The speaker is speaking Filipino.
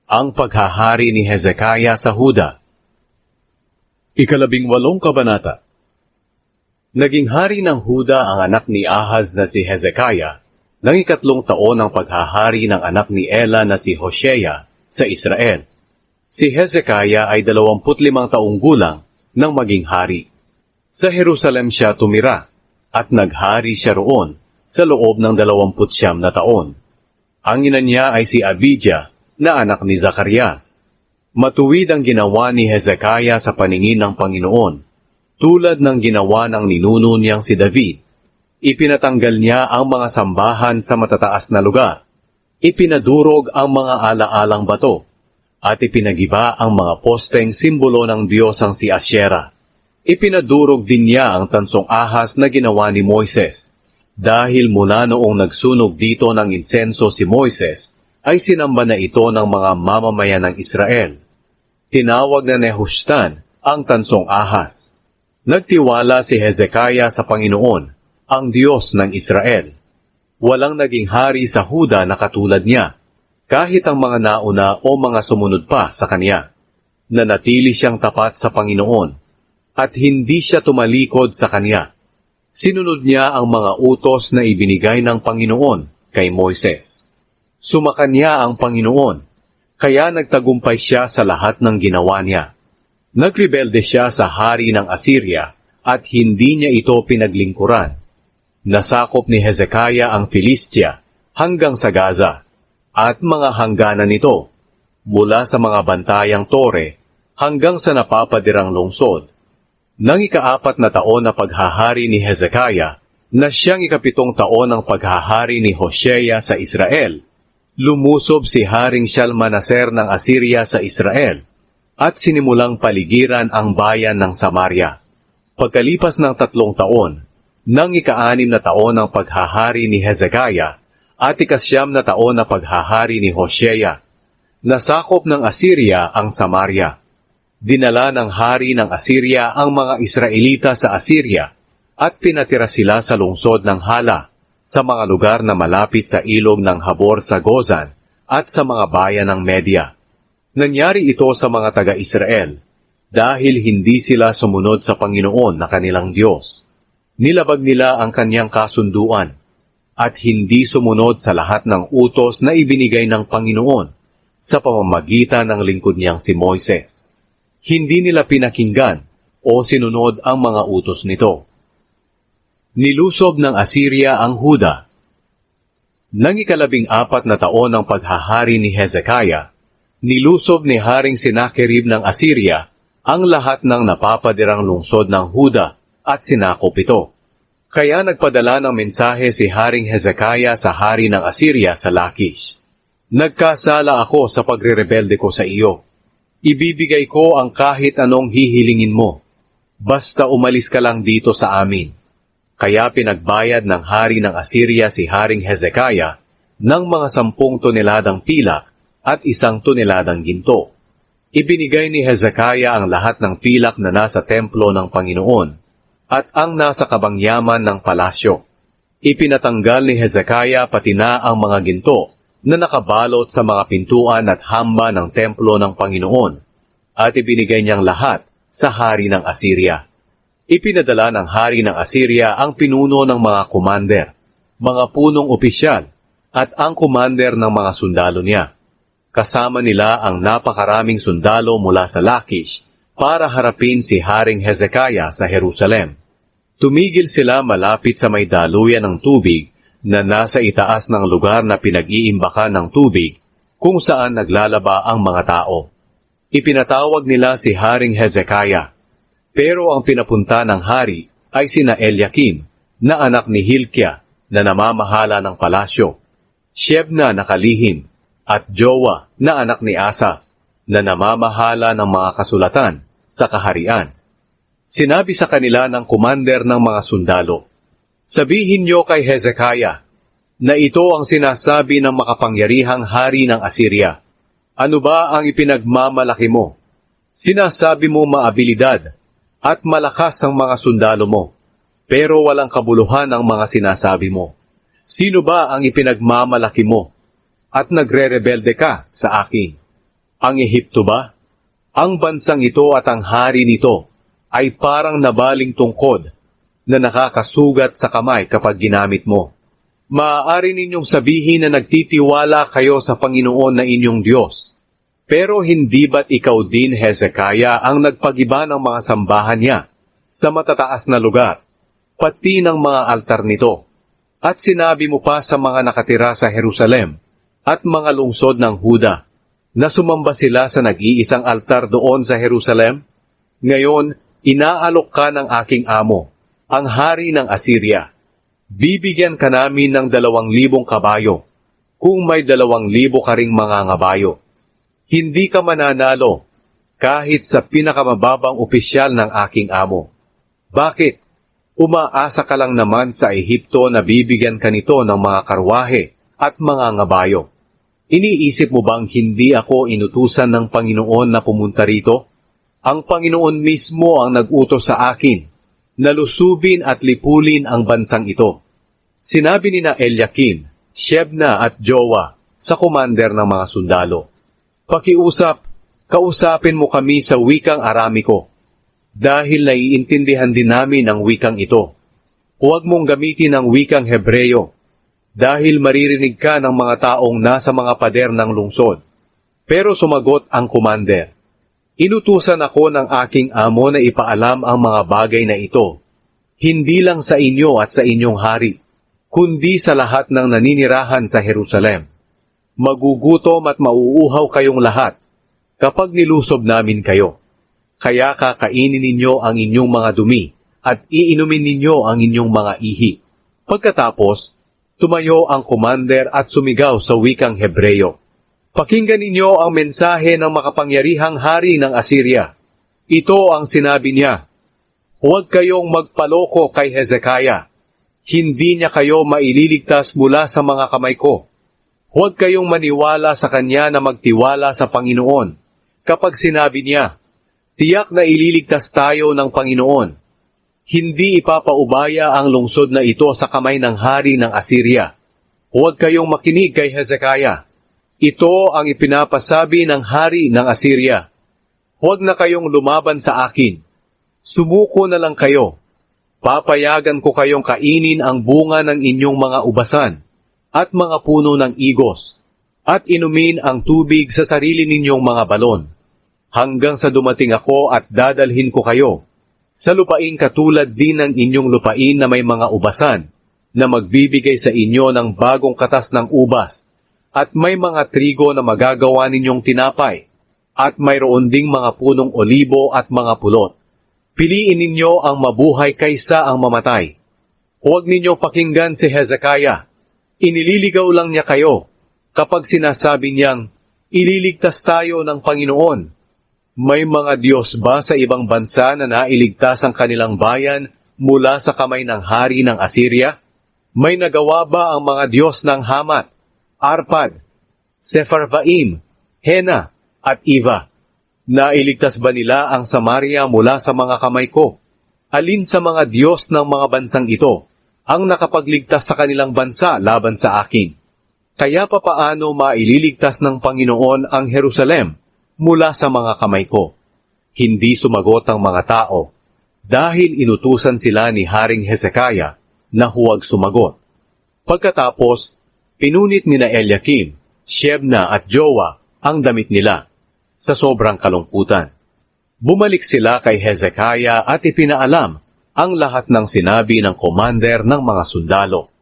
Ang paghahari ni Hezekiah sa Huda. 18 kabanata. Naging hari ng Huda ang anak ni Ahaz na si Hezekiah, ng 3 taon ng paghahari ng anak ni Ela na si Hoshea sa Israel. Si Hezekiah ay 25 taong gulang nang maging hari. Sa Jerusalem siya tumira, at naghari siya roon sa loob ng 29 na taon. Ang ina niya ay si Abijah, na anak ni Zacarias. Matuwid ang ginawa ni Hezekiah sa paningin ng Panginoon, tulad ng ginawa ng ninuno niyang si David. Ipinatanggal niya ang mga sambahan sa matataas na lugar. Ipinadurog ang mga alaalang bato, at ipinagiba ang mga posteng simbolo ng Diyosang si Asyera. Ipinadurog din niya ang tansong ahas na ginawa ni Moises. Dahil mula noong nagsunog dito ng insenso si Moises, ay sinamba na ito ng mga mamamayan ng Israel. Tinawag na Nehushtan ang tansong ahas. Nagtiwala si Hezekiah sa Panginoon, ang Diyos ng Israel. Walang naging hari sa Huda na katulad niya, kahit ang mga nauna o mga sumunod pa sa kanya. Nanatili siyang tapat sa Panginoon, at hindi siya tumalikod sa kanya. Sinunod niya ang mga utos na ibinigay ng Panginoon kay Moises. Sumakan niya ang Panginoon, kaya nagtagumpay siya sa lahat ng ginawa niya. Nagrebelde siya sa hari ng Assyria at hindi niya ito pinaglingkuran. Nasakop ni Hezekiah ang Filistia hanggang sa Gaza at mga hangganan nito, mula sa mga bantayang tore hanggang sa napapadirang lungsod. Nang 4 na taon na paghahari ni Hezekiah, na siyang 7 taon ng paghahari ni Hoshea sa Israel, lumusob si Haring Shalmaneser ng Assyria sa Israel, at sinimulang paligiran ang bayan ng Samaria. Pagkalipas ng 3 taon, nang 6 na taon ng paghahari ni Hezekiah, at 9 na taon na paghahari ni Hoshea, nasakop ng Assyria ang Samaria. Dinala ng hari ng Assyria ang mga Israelita sa Assyria, at pinatira sila sa lungsod ng Hala, sa mga lugar na malapit sa ilog ng Habor sa Gozan, at sa mga bayan ng Media. Nangyari ito sa mga taga-Israel, dahil hindi sila sumunod sa Panginoon na kanilang Diyos. Nilabag nila ang kanyang kasunduan, at hindi sumunod sa lahat ng utos na ibinigay ng Panginoon, sa pamamagitan ng lingkod niyang si Moises. Hindi nila pinakinggan, o sinunod ang mga utos nito. Nilusob ng Assyria ang Huda. Nang 14 na taon ng paghahari ni Hezekiah, nilusob ni Haring Sennacherib ng Assyria ang lahat ng napapadirang lungsod ng Huda at sinakop ito. Kaya nagpadala ng mensahe si Haring Hezekiah sa hari ng Assyria sa Lachish. Nagkasala ako sa pagrerebelde ko sa iyo. Ibibigay ko ang kahit anong hihilingin mo. Basta umalis ka lang dito sa amin. Kaya pinagbayad ng hari ng Assyria si Haring Hezekiah ng mga 10 toneladang pilak at 1 toneladang ginto. Ibinigay ni Hezekiah ang lahat ng pilak na nasa templo ng Panginoon at ang nasa kabangyaman ng palasyo. Ipinatanggal ni Hezekiah pati na ang mga ginto na nakabalot sa mga pintuan at hamba ng templo ng Panginoon at ibinigay niyang lahat sa hari ng Assyria. Ipinadala ng hari ng Assyria ang pinuno ng mga commander, mga punong opisyal, at ang commander ng mga sundalo niya. Kasama nila ang napakaraming sundalo mula sa Lachish para harapin si Haring Hezekiah sa Jerusalem. Tumigil sila malapit sa may daluyan ng tubig na nasa itaas ng lugar na pinag-iimbakan ng tubig kung saan naglalaba ang mga tao. Ipinatawag nila si Haring Hezekiah. Pero ang pinapunta ng hari ay sina Eliakim, na anak ni Hilkiah, na namamahala ng palasyo, Shebna na kalihim, at Jowa, na anak ni Asa, na namamahala ng mga kasulatan sa kaharian. Sinabi sa kanila ng commander ng mga sundalo, "Sabihin niyo kay Hezekiah, na ito ang sinasabi ng makapangyarihang hari ng Assyria. Ano ba ang ipinagmamalaki mo? Sinasabi mo maabilidad, at malakas ang mga sundalo mo, pero walang kabuluhan ang mga sinasabi mo. Sino ba ang ipinagmamalaki mo, at nagre-rebelde ka sa akin? Ang Ehipto ba? Ang bansang ito at ang hari nito ay parang nabaling tungkod na nakakasugat sa kamay kapag ginamit mo. Maaari ninyong sabihin na nagtitiwala kayo sa Panginoon na inyong Diyos. Pero hindi ba't ikaw din, Hezekiah, ang nagpagiba ng mga sambahan niya sa matataas na lugar, pati ng mga altar nito? At sinabi mo pa sa mga nakatira sa Jerusalem at mga lungsod ng Huda na sumamba sila sa nag-iisang altar doon sa Jerusalem? Ngayon, inaalok ka ng aking amo, ang hari ng Assyria. Bibigyan ka namin ng 2,000 kabayo, kung may 2,000 ka ring mga ngabayo. Hindi ka mananalo, kahit sa pinakamababang opisyal ng aking amo. Bakit? Umaasa ka lang naman sa Ehipto na bibigyan ka nito ng mga karwahe at mga ngabayo. Iniisip mo bang hindi ako inutusan ng Panginoon na pumunta rito? Ang Panginoon mismo ang nag-utos sa akin na lusubin at lipulin ang bansang ito. Sinabi ni na Eliakim, Shebna at Jowa sa komander ng mga sundalo, kausapin mo kami sa wikang Aramiko, dahil naiintindihan din namin ang wikang ito. Huwag mong gamitin ang wikang Hebreyo, dahil maririnig ka ng mga taong nasa mga pader ng lungsod. Pero sumagot ang komander, inutusan ako ng aking amo na ipaalam ang mga bagay na ito, hindi lang sa inyo at sa inyong hari, kundi sa lahat ng naninirahan sa Jerusalem. Magugutom at mauuhaw kayong lahat kapag nilusob namin kayo. Kaya kakainin ninyo ang inyong mga dumi at iinumin ninyo ang inyong mga ihi. Pagkatapos, tumayo ang komander at sumigaw sa wikang Hebreyo, pakinggan ninyo ang mensahe ng makapangyarihang hari ng Assyria. Ito ang sinabi niya, huwag kayong magpaloko kay Hezekiah. Hindi niya kayo maililigtas mula sa mga kamay ko. Huwag kayong maniwala sa kanya na magtiwala sa Panginoon. Kapag sinabi niya, tiyak na ililigtas tayo ng Panginoon, hindi ipapaubaya ang lungsod na ito sa kamay ng hari ng Assyria. Huwag kayong makinig kay Hezekiah. Ito ang ipinapasabi ng hari ng Assyria. Huwag na kayong lumaban sa akin. Sumuko na lang kayo. Papayagan ko kayong kainin ang bunga ng inyong mga ubasan at mga puno ng igos, at inumin ang tubig sa sarili ninyong mga balon, hanggang sa dumating ako at dadalhin ko kayo sa lupain katulad din ng inyong lupain na may mga ubasan, na magbibigay sa inyo ng bagong katas ng ubas, at may mga trigo na magagawa ninyong tinapay, at mayroon ding mga punong olibo at mga pulot. Piliin ninyo ang mabuhay kaysa ang mamatay. Huwag ninyong pakinggan si Hezekiah. Inililigaw lang niya kayo kapag sinasabi niyang, ililigtas tayo ng Panginoon. May mga Diyos ba sa ibang bansa na nailigtas ang kanilang bayan mula sa kamay ng hari ng Assyria? May nagawa ba ang mga Diyos ng Hamat, Arpad, Sepharvaim, Hena, at Iva? Nailigtas ba nila ang Samaria mula sa mga kamay ko? Alin sa mga Diyos ng mga bansang ito ang nakapagligtas sa kanilang bansa laban sa akin? Kaya papaano maililigtas ng Panginoon ang Jerusalem mula sa mga kamay ko? Hindi sumagot ang mga tao, dahil inutusan sila ni Haring Hezekiah na huwag sumagot. Pagkatapos, pinunit nina Eliakim, Shebna at Jowa ang damit nila sa sobrang kalungkutan. Bumalik sila kay Hezekiah at ipinaalam ang lahat ng sinabi ng komander ng mga sundalo.